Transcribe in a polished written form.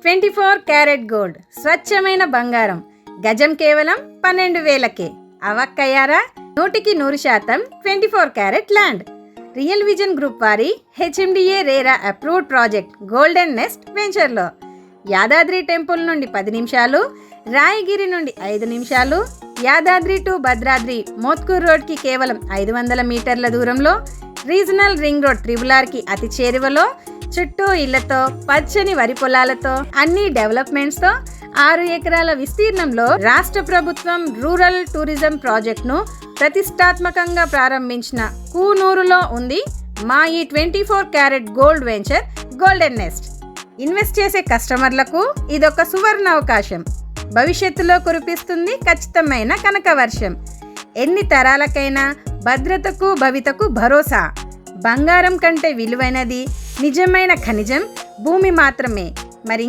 24 carat gold స్వచ్ఛమైన బంగారం గజం కేవలం 12,000కే. అవక్కయ్యారా? 100% 24 carat land. Real vision group వారి HMDA RERA approved project golden nest వెంచర్లో యాదాద్రి టెంపుల్ నుండి 10 నిమిషాలు, రాయగిరి నుండి 5 నిమిషాలు, యాదాద్రి టు భద్రాద్రి మోత్కూర్ రోడ్కి కేవలం 500 మీటర్ల దూరంలో, రీజనల్ రింగ్ రోడ్ త్రిబులార్కి అతి చేరువలో, చుట్టూ ఇళ్లతో, పచ్చని వరి పొలాలతో, అన్ని డెవలప్మెంట్స్తో 6 ఎకరాల విస్తీర్ణంలో రాష్ట్ర ప్రభుత్వం రూరల్ టూరిజం ప్రాజెక్ట్ను ప్రతిష్టాత్మకంగా ప్రారంభించిన కూనూరులో ఉంది మా ఈ 24 carat gold venture golden nest. Invest చేసే కస్టమర్లకు ఇదొక సువర్ణ అవకాశం. భవిష్యత్తులో కురిపిస్తుంది ఖచ్చితమైన కనక వర్షం. ఎన్ని తరాలకైనా భద్రతకు భవితకు భరోసా. బంగారం కంటే విలువైనది నిజమైన ఖనిజం భూమి మాత్రమే. మరి